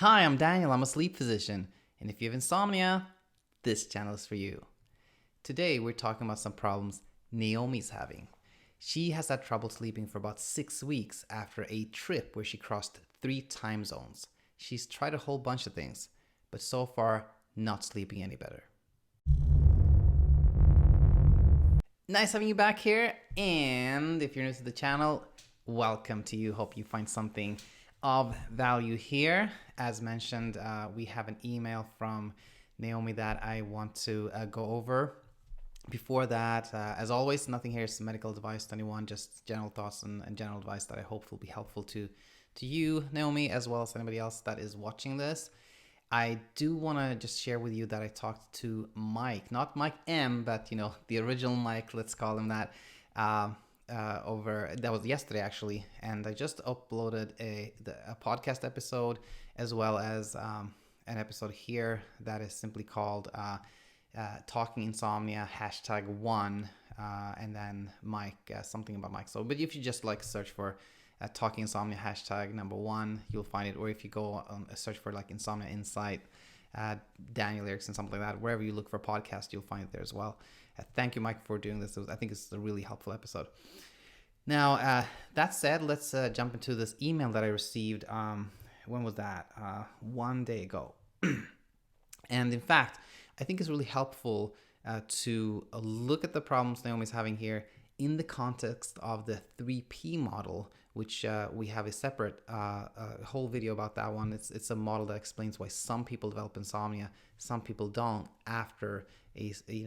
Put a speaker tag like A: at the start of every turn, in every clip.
A: Hi, I'm Daniel. I'm a sleep physician. And if you have insomnia, this channel is for you. Today, we're talking about some problems Naomi's having. She has had trouble sleeping for about 6 weeks after a trip where she crossed 3 time zones. She's tried a whole bunch of things, but so far, not sleeping any better. Nice having you back here. And if you're new to the channel, welcome to you. Hope you find something of value here. As mentioned, we have an email from Naomi that I want to go over. Before that, as always, nothing here is medical advice to anyone, just general thoughts and general advice that I hope will be helpful to you, Naomi, as well as anybody else that is watching this. I do want to just share with you that I talked to Mike, not Mike M, but the original Mike, let's call him that, that was yesterday actually, and I just uploaded a podcast episode as well as an episode here that is simply called Talking Insomnia #1 and then Mike, something about Mike. So, but if you just search for Talking Insomnia #1, you'll find it. Or if you go on a search for Insomnia Insight, Daniel Erickson, something like that, wherever you look for a podcast, you'll find it there as well. Thank you, Mike, for doing this. I think it's a really helpful episode. Now, that said, let's jump into this email that I received. When was that? 1 day ago. And in fact, I think it's really helpful to look at the problems Naomi's having here in the context of the 3P model, which we have a separate whole video about that one. It's a model that explains why some people develop insomnia, some people don't after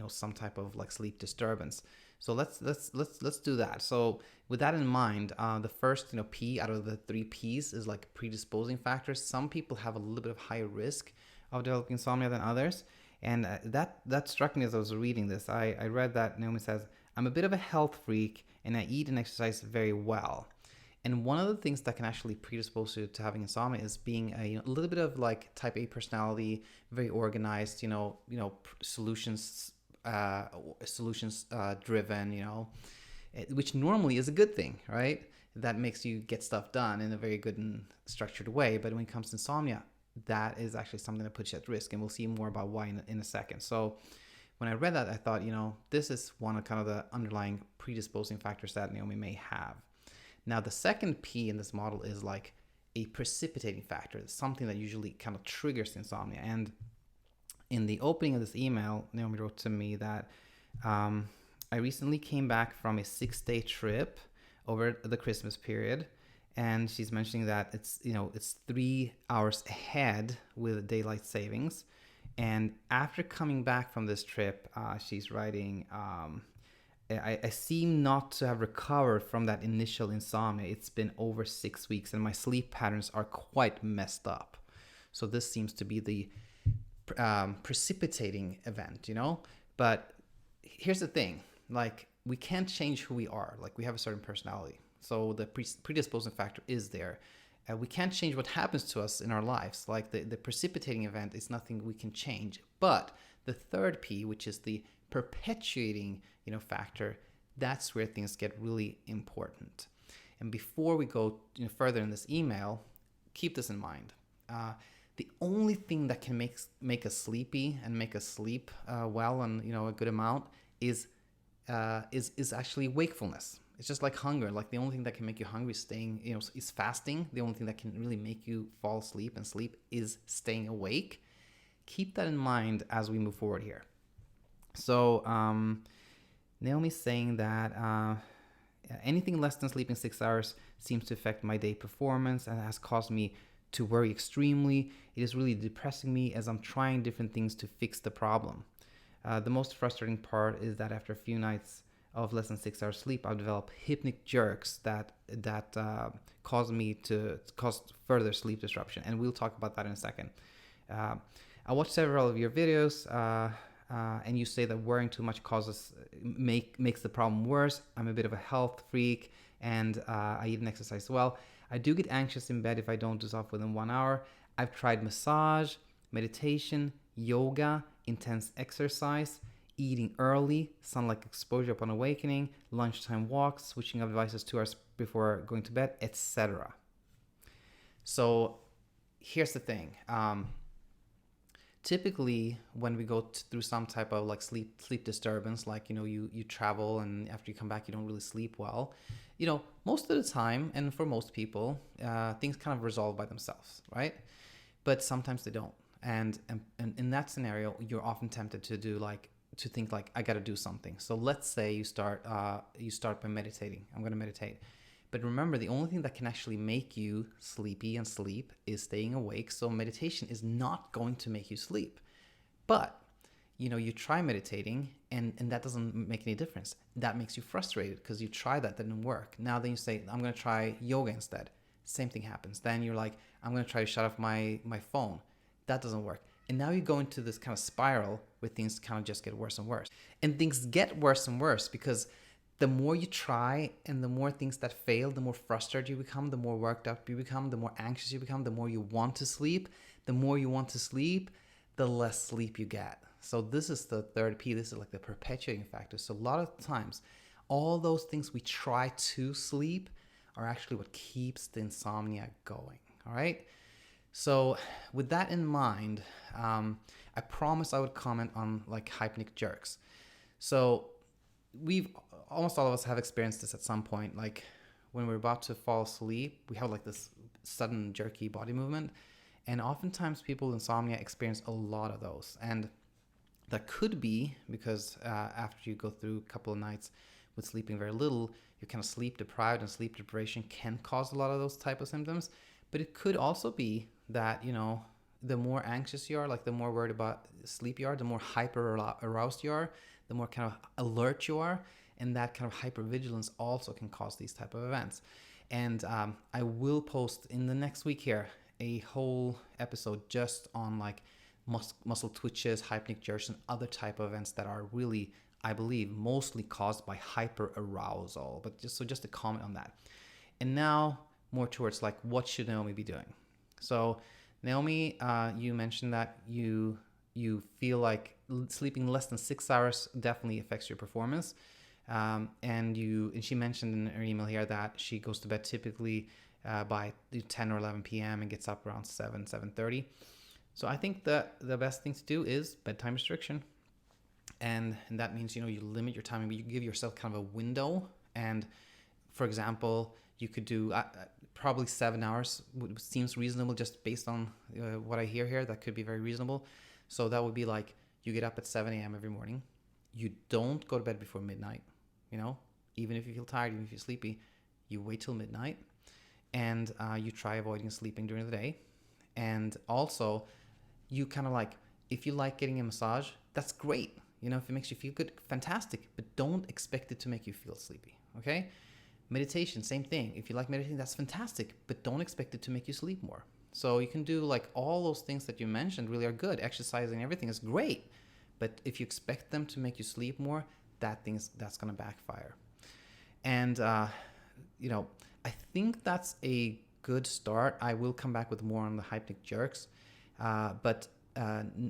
A: some type of sleep disturbance. So let's do that. So with that in mind, the first P out of the 3 P's is predisposing factors. Some people have a little bit of higher risk of developing insomnia than others. And that struck me as I was reading this. I read that Naomi says, I'm a bit of a health freak and I eat and exercise very well. And one of the things that can actually predispose you to having insomnia is being a little bit of type A personality, very organized, solutions driven, which normally is a good thing, right? That makes you get stuff done in a very good and structured way. But when it comes to insomnia, that is actually something that puts you at risk, and we'll see more about why in a second. So when I read that, I thought, this is one of kind of the underlying predisposing factors that Naomi may have. Now, the second P in this model is a precipitating factor. It's something that usually kind of triggers insomnia. And in the opening of this email, Naomi wrote to me that I recently came back from a 6-day trip over the Christmas period. And she's mentioning that it's 3 hours ahead with daylight savings. And after coming back from this trip, she's writing, I seem not to have recovered from that initial insomnia. It's been over 6 weeks and my sleep patterns are quite messed up. So this seems to be the precipitating event, But here's the thing, we can't change who we are. We have a certain personality. So the predisposing factor is there. We can't change what happens to us in our lives. The precipitating event is nothing we can change. But the third P, which is the perpetuating, factor, that's where things get really important. And before we go further in this email, keep this in mind. The only thing that can make us sleepy and make us sleep well and a good amount is actually wakefulness. It's just like hunger. The only thing that can make you hungry is fasting. The only thing that can really make you fall asleep and sleep is staying awake. Keep that in mind as we move forward here. So Naomi's saying that anything less than sleeping 6 hours seems to affect my day performance and has caused me to worry extremely. It is really depressing me as I'm trying different things to fix the problem. The most frustrating part is that after a few nights of less than 6 hours sleep, I've developed hypnic jerks that cause further sleep disruption. And we'll talk about that in a second. I watched several of your videos, and you say that worrying too much makes the problem worse. I'm a bit of a health freak, and I eat and exercise well. I do get anxious in bed if I don't doze off within 1 hour. I've tried massage, meditation, yoga, intense exercise, eating early, sunlight exposure upon awakening, lunchtime walks, switching of devices 2 hours before going to bed, etc. So here's the thing. Typically when we go through some type of like sleep disturbance, like you travel and after you come back you don't really sleep well, most of the time, and for most people, things kind of resolve by themselves, right? But sometimes they don't. And in that scenario, you're often tempted to think like, I got to do something. So let's say you start by meditating. I'm going to meditate. But remember, the only thing that can actually make you sleepy and sleep is staying awake. So meditation is not going to make you sleep. But you try meditating and that doesn't make any difference. That makes you frustrated because you tried that didn't work. Now then you say, I'm going to try yoga instead. Same thing happens. Then you're like, I'm going to try to shut off my phone. That doesn't work. And now you go into this kind of spiral where things kind of just get worse and worse. And things get worse and worse because the more you try and the more things that fail, the more frustrated you become, the more worked up you become, the more anxious you become, the more you want to sleep. The more you want to sleep, the less sleep you get. So this is the third P. This is like the perpetuating factor. So a lot of times, all those things we try to sleep are actually what keeps the insomnia going. All right. So with that in mind, I promised I would comment on like hypnic jerks. So almost all of us have experienced this at some point. Like when we're about to fall asleep, we have like this sudden jerky body movement. And oftentimes people with insomnia experience a lot of those. And that could be because after you go through a couple of nights with sleeping very little, you're kind of sleep deprived, and sleep deprivation can cause a lot of those type of symptoms. But it could also be that, the more anxious you are, like the more worried about sleep you are, the more hyper aroused you are, the more kind of alert you are. And that kind of hypervigilance also can cause these type of events. And I will post in the next week here a whole episode just on like muscle twitches, hypnic jerks, and other type of events that are really, I believe, mostly caused by hyper arousal. But just a comment on that. And now more towards like, what should Naomi be doing? So Naomi, you mentioned that you feel like sleeping less than 6 hours definitely affects your performance. And she mentioned in her email here that she goes to bed typically by 10 or 11 p.m. and gets up around 7:30. So I think that the best thing to do is bedtime restriction. And that means, you limit your time, you give yourself kind of a window. And for example, you could do probably 7 hours, seems reasonable just based on what I hear here. That could be very reasonable. So that would be like, you get up at 7 a.m. every morning. You don't go to bed before midnight, even if you feel tired, even if you're sleepy, you wait till midnight. And you try avoiding sleeping during the day. And also, you kind of like, if you like getting a massage, that's great. If it makes you feel good, fantastic. But don't expect it to make you feel sleepy, okay? Meditation, same thing. If you like meditating, that's fantastic. But don't expect it to make you sleep more. So you can do like all those things that you mentioned really are good. Exercising, everything is great. But if you expect them to make you sleep more, that's going to backfire. And, I think that's a good start. I will come back with more on the hypnic jerks. But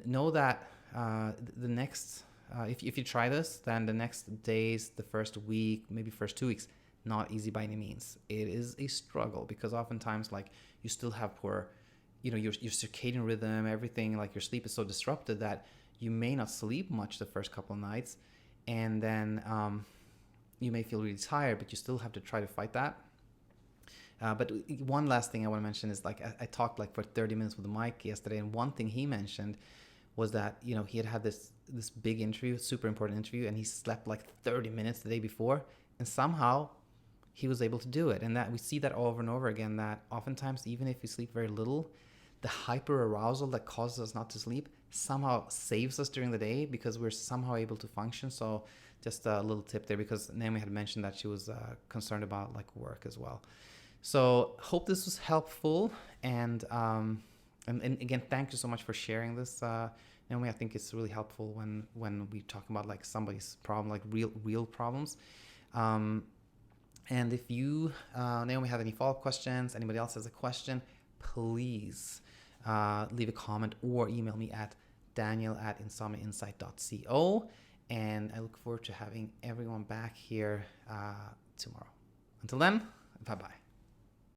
A: know that the next, if you try this, then the next days, the first week, maybe first 2 weeks, not easy by any means. It is a struggle because oftentimes, like, you still have poor, your circadian rhythm, everything, like your sleep is so disrupted that you may not sleep much the first couple of nights. And then you may feel really tired, but you still have to try to fight that. But one last thing I want to mention is like I talked like for 30 minutes with Mike yesterday, and one thing he mentioned was that he had this big interview, super important interview, and he slept like 30 minutes the day before, and somehow he was able to do it. And that we see that over and over again, that oftentimes even if we sleep very little, the hyper arousal that causes us not to sleep somehow saves us during the day because we're somehow able to function. So just a little tip there, because Naomi had mentioned that she was concerned about like work as well. So hope this was helpful, and again, thank you so much for sharing this, Naomi. I think it's really helpful when we talk about like somebody's problem, like real problems. And if you, Naomi, have any follow-up questions, anybody else has a question, please leave a comment or email me at daniel@insomniainsight.co, and I look forward to having everyone back here tomorrow. Until then, bye-bye.